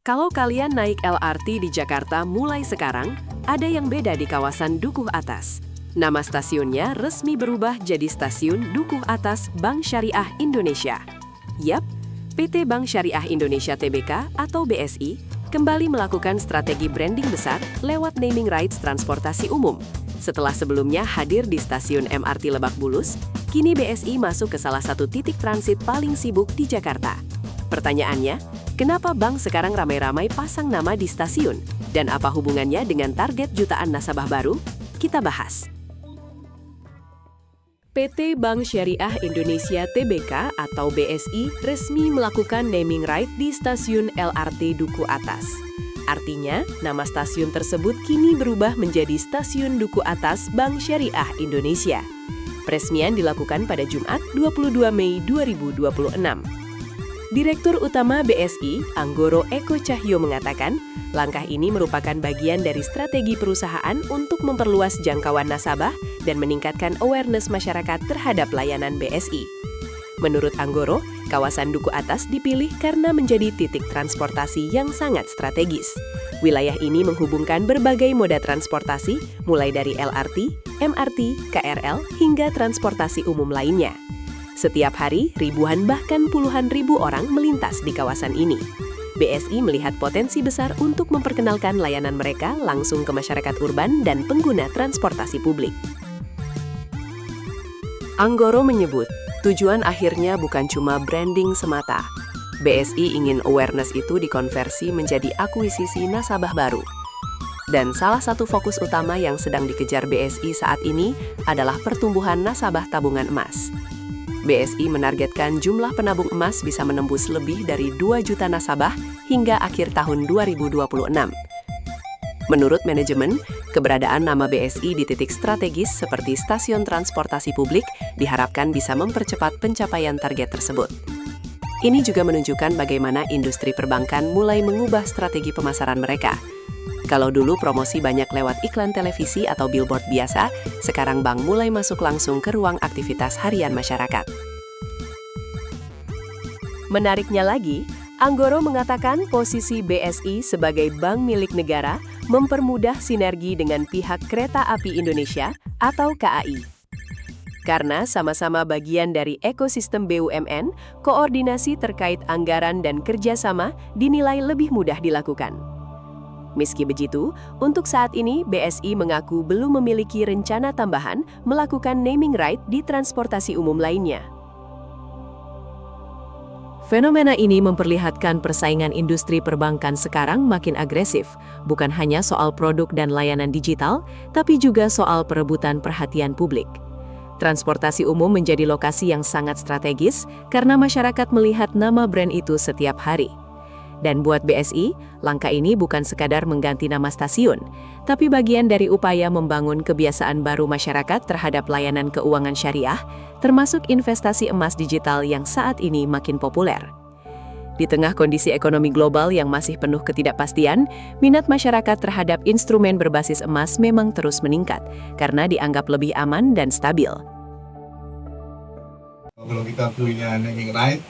Kalau kalian naik LRT di Jakarta mulai sekarang, ada yang beda di kawasan Dukuh Atas. Nama stasiunnya resmi berubah jadi Stasiun Dukuh Atas Bank Syariah Indonesia. Yap, PT Bank Syariah Indonesia Tbk atau BSI kembali melakukan strategi branding besar lewat naming rights transportasi umum. Setelah sebelumnya hadir di stasiun MRT Lebak Bulus, kini BSI masuk ke salah satu titik transit paling sibuk di Jakarta. Pertanyaannya, kenapa bank sekarang ramai-ramai pasang nama di stasiun? Dan apa hubungannya dengan target jutaan nasabah baru? Kita bahas. PT Bank Syariah Indonesia Tbk atau BSI resmi melakukan naming right di stasiun LRT Dukuh Atas. Artinya, nama stasiun tersebut kini berubah menjadi Stasiun Dukuh Atas Bank Syariah Indonesia. Peresmian dilakukan pada Jumat 22 Mei 2026. Direktur Utama BSI, Anggoro Eko Cahyo mengatakan, langkah ini merupakan bagian dari strategi perusahaan untuk memperluas jangkauan nasabah dan meningkatkan awareness masyarakat terhadap layanan BSI. Menurut Anggoro, kawasan Dukuh Atas dipilih karena menjadi titik transportasi yang sangat strategis. Wilayah ini menghubungkan berbagai moda transportasi, mulai dari LRT, MRT, KRL, hingga transportasi umum lainnya. Setiap hari, ribuan bahkan puluhan ribu orang melintas di kawasan ini. BSI melihat potensi besar untuk memperkenalkan layanan mereka langsung ke masyarakat urban dan pengguna transportasi publik. Anggoro menyebut, tujuan akhirnya bukan cuma branding semata. BSI ingin awareness itu dikonversi menjadi akuisisi nasabah baru. Dan salah satu fokus utama yang sedang dikejar BSI saat ini adalah pertumbuhan nasabah tabungan emas. BSI menargetkan jumlah penabung emas bisa menembus lebih dari 2 juta nasabah hingga akhir tahun 2026. Menurut manajemen, keberadaan nama BSI di titik strategis seperti stasiun transportasi publik diharapkan bisa mempercepat pencapaian target tersebut. Ini juga menunjukkan bagaimana industri perbankan mulai mengubah strategi pemasaran mereka. Kalau dulu promosi banyak lewat iklan televisi atau billboard biasa, sekarang bank mulai masuk langsung ke ruang aktivitas harian masyarakat. Menariknya lagi, Anggoro mengatakan posisi BSI sebagai bank milik negara mempermudah sinergi dengan pihak Kereta Api Indonesia atau KAI. Karena sama-sama bagian dari ekosistem BUMN, koordinasi terkait anggaran dan kerjasama dinilai lebih mudah dilakukan. Meski begitu, untuk saat ini BSI mengaku belum memiliki rencana tambahan melakukan naming right di transportasi umum lainnya. Fenomena ini memperlihatkan persaingan industri perbankan sekarang makin agresif, bukan hanya soal produk dan layanan digital, tapi juga soal perebutan perhatian publik. Transportasi umum menjadi lokasi yang sangat strategis karena masyarakat melihat nama brand itu setiap hari. Dan buat BSI, langkah ini bukan sekadar mengganti nama stasiun, tapi bagian dari upaya membangun kebiasaan baru masyarakat terhadap layanan keuangan syariah, termasuk investasi emas digital yang saat ini makin populer. Di tengah kondisi ekonomi global yang masih penuh ketidakpastian, minat masyarakat terhadap instrumen berbasis emas memang terus meningkat, karena dianggap lebih aman dan stabil. Kalau kita punya naming right,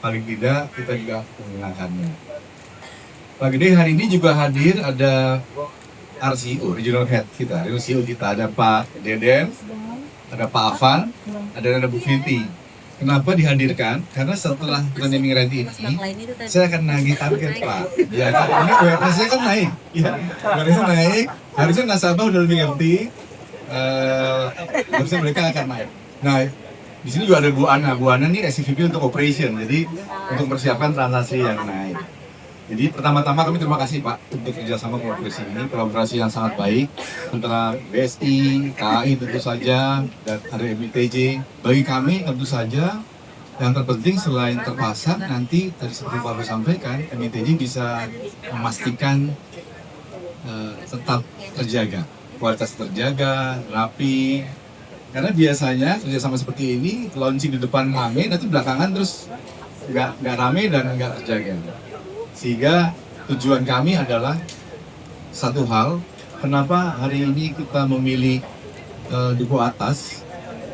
paling tidak kita juga menggunakannya. Pak Gede hari ini juga hadir ada RCO, Regional Head kita, RCO kita, ada Pak Deden, ada Pak Afan, ada Bu Fiti. Kenapa dihadirkan? Karena setelah naming right ini, saya akan nagih target Pak. Ya, ini awareness-nya kan naik, ya, awareness-nya naik, harusnya nasabah udah lebih ngerti, harusnya mereka akan naik. Nah, di sini juga ada Bu Ana. Bu Ana ini SVP untuk operation, jadi untuk persiapan transaksi yang naik. Jadi pertama-tama kami terima kasih Pak untuk kerjasama kolaborasi ini, kolaborasi yang sangat baik antara BSI, KAI tentu saja, dan ada MITJ. Bagi kami tentu saja yang terpenting selain terpasang nanti tadi seperti Pak sampaikan, MITJ bisa memastikan tetap terjaga, kualitas terjaga, rapi. Karena biasanya kerjasama seperti ini launching di depan rame, nanti belakangan terus nggak rame dan nggak terjaga. Sehingga tujuan kami adalah satu hal, kenapa hari ini kita memilih Dukuh Atas,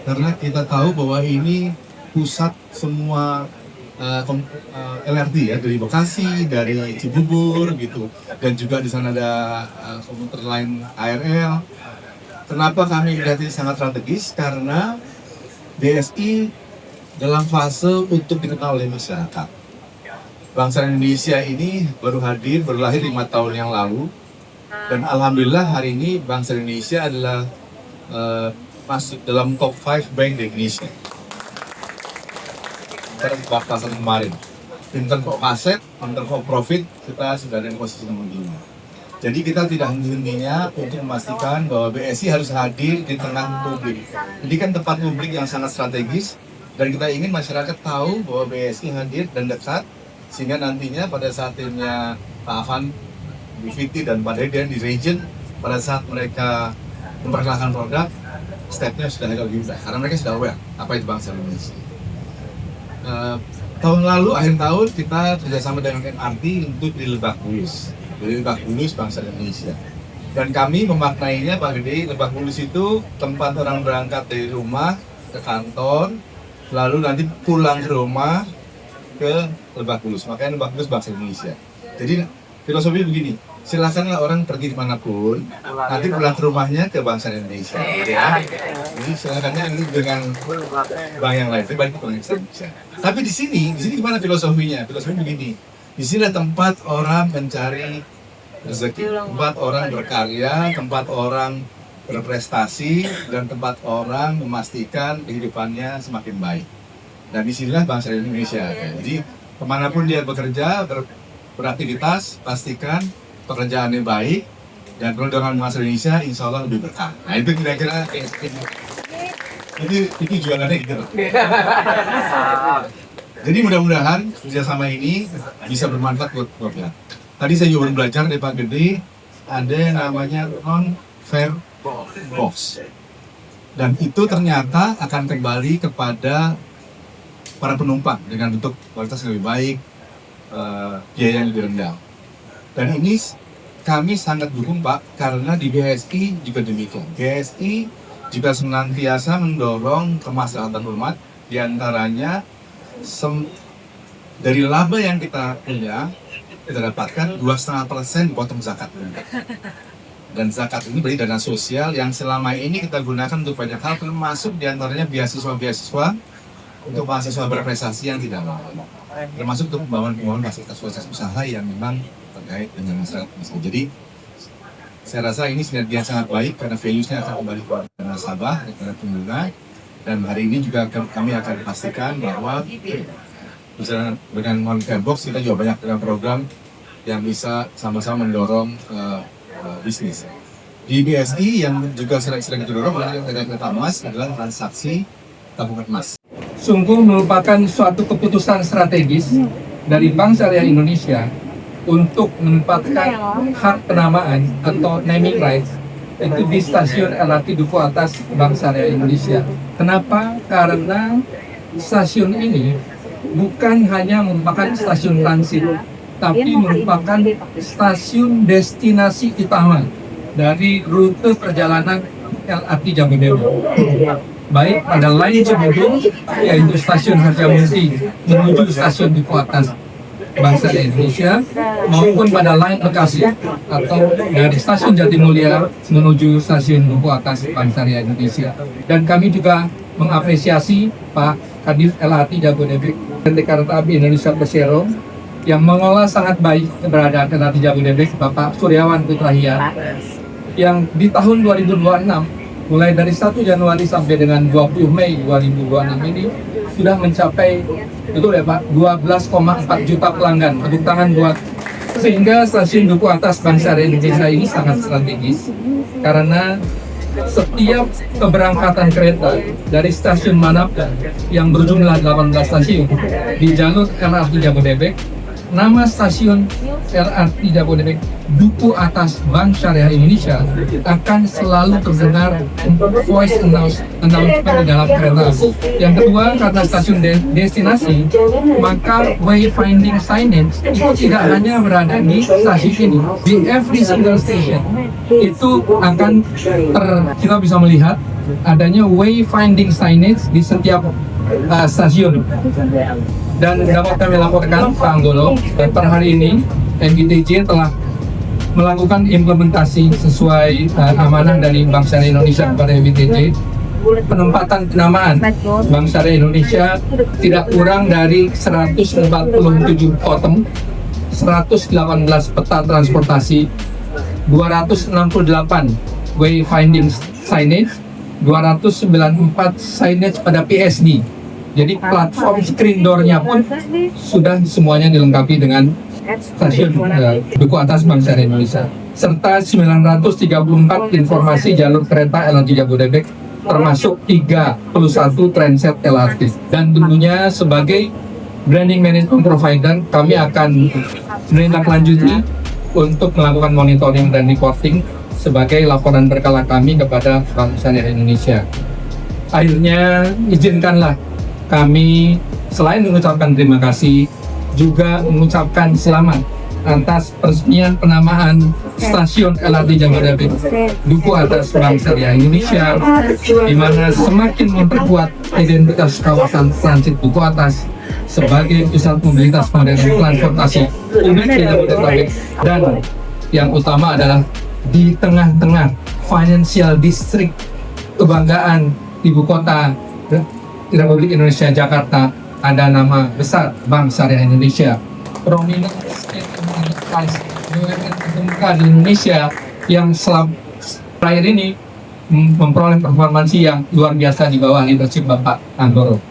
karena kita tahu bahwa ini pusat semua LRT ya, dari Bekasi, dari Cibubur gitu, dan juga di sana ada komuter lain ARL. Kenapa kami melihat ini sangat strategis? Karena BSI dalam fase untuk dikenal oleh masyarakat. Bangsa Indonesia ini baru lahir 5 tahun yang lalu, dan alhamdulillah hari ini bangsa Indonesia adalah masuk dalam top 5 bank di Indonesia. Pasar kemarin, in terms of aset, in terms of profit, kita sudah ada di posisi nomor 5. Jadi kita tidak henti-hentinya untuk memastikan bahwa BSI harus hadir di tengah publik. Jadi kan tempat publik yang sangat strategis, dan kita ingin masyarakat tahu bahwa BSI hadir dan dekat, sehingga nantinya pada saat timnya Pak Afan, Bu Fiti, dan Pak Deden di region, pada saat mereka memperkenalkan produk, stepnya sudah lebih mudah, karena mereka sudah aware apa itu bangsa Indonesia. Tahun lalu, akhir tahun, kita kerjasama dengan MRT untuk di Lebak Bulus. Jadi Lebak Bulus bangsa Indonesia. Dan kami memaknainya, Pak Gede, Lebak Bulus itu tempat orang berangkat dari rumah ke kantor, lalu nanti pulang ke rumah ke Lebak Bulus. Makanya Lebak Bulus bangsa Indonesia. Jadi filosofi begini, silakanlah orang pergi dimanapun, nanti pulang ke rumahnya ke bangsa Indonesia. Ya. Jadi silakannya ini dengan bank yang lain, tapi balik ke bangsa Indonesia. Tapi di sini gimana filosofinya? Filosofinya begini, di sini ada tempat orang mencari rezeki, tempat orang berkarya, tempat orang berprestasi, dan tempat orang memastikan kehidupannya semakin baik. Dan disinilah bangsa Indonesia. Jadi kemanapun dia bekerja, beraktivitas, pastikan pekerjaannya baik, dan kalau dengan bangsa Indonesia, insya Allah lebih berkah. Nah itu kira-kira itu jualannya gitu. Jadi mudah-mudahan kerjasama ini bisa bermanfaat buat kita. Tadi saya juga belajar dari Pak Gede, ada yang namanya non-fare box. Dan itu ternyata akan kembali kepada para penumpang dengan bentuk kualitas yang lebih baik, biaya yang lebih rendah. Dan ini kami sangat dukung Pak, karena di BSI juga demikian. BSI juga senantiasa mendorong kemaslahatan umat, diantaranya dari laba yang kita punya, kita dapatkan 2,5% potong zakat. Dan zakat ini berarti dana sosial yang selama ini kita gunakan untuk banyak hal, termasuk diantaranya beasiswa-beasiswa untuk mahasiswa berprestasi yang tidak mampu, termasuk untuk membangun fasilitas usaha yang memang terkait dengan masyarakat. Jadi saya rasa ini sinergi yang sangat baik karena values-nya akan kembali kepada nasabah, kepada pengguna. Dan hari ini juga kami akan pastikan bahwa dengan non-fare box kita juga banyak dengan program yang bisa sama-sama mendorong bisnis. Di BSI yang juga sering didorong oleh kereta emas adalah transaksi tabungan emas. Sungguh merupakan suatu keputusan strategis dari Bank Syariah Indonesia untuk menempatkan hak penamaan atau naming rights itu di stasiun LRT Duku Atas Bank Syariah Indonesia. Kenapa? Karena stasiun ini bukan hanya merupakan stasiun transit, tapi merupakan stasiun destinasi utama dari rute perjalanan LRT Jabodebek. Baik pada line Cibubur, yaitu stasiun Harjamukti menuju stasiun Duku Atas Bank Syariah Indonesia, maupun pada line Bekasi atau dari stasiun Jatimulya menuju stasiun Duku Atas Bank Syariah Indonesia. Dan kami juga mengapresiasi Pak Kadif LRT Jabodebek PT Kereta Api Indonesia Persero yang mengolah sangat baik keberadaan LRT Jabodebek, Bapak Suryawan Putrahian, yang di tahun 2026 mulai dari 1 Januari sampai dengan 20 Mei 2026 ini sudah mencapai, betul ya Pak, 12,4 juta pelanggan tepuk tangan buat, sehingga stasiun Duku Atas Bank Syariah Indonesia ini sangat strategis karena setiap keberangkatan kereta dari stasiun manapun yang berjumlah 18 stasiun di jalur LRT Jabodebek, nama stasiun LRT Jabodebek Duku Atas Bank Syariah Indonesia akan selalu terdengar voice announcement di dalam kereta. Yang kedua, karena stasiun destinasi, maka wayfinding signage itu tidak hanya berada di stasiun ini, di every single station itu akan kita bisa melihat adanya wayfinding signage di setiap stasiun. Dan dapat kami laporkan Pak Anggolo, per hari ini MITJ telah melakukan implementasi sesuai amanah dari Bank Syariah Indonesia kepada MITJ. Penempatan penamaan Bank Syariah Indonesia tidak kurang dari 147 totem, 118 peta transportasi, 268 wayfinding signage, 294 signage pada PSD. Jadi platform screen door-nya pun sudah semuanya dilengkapi dengan stasiun duku atas Bank Syariah Indonesia, serta 934 informasi jalur kereta LRT Jabodebek, termasuk 31 transit LRT. Dan tentunya sebagai branding management provider, kami akan menindaklanjuti untuk melakukan monitoring dan reporting sebagai laporan berkala kami kepada Bank Syariah Indonesia. Akhirnya izinkanlah kami selain mengucapkan terima kasih, juga mengucapkan selamat atas peresmian penamaan stasiun LRT Jabodebek duku atas Bank Syariah Indonesia, di mana semakin memperkuat identitas kawasan transit duku atas sebagai pusat mobilitas modern transportasi publik di Jabodetabek, dan yang utama adalah di tengah-tengah financial district kebanggaan ibu kota Republik Indonesia Jakarta ada nama besar Bank Syariah Indonesia, prominent enterprise BUMN terkemuka di Indonesia yang terakhir ini memperoleh performansi yang luar biasa di bawah leadership Bapak Anggolo.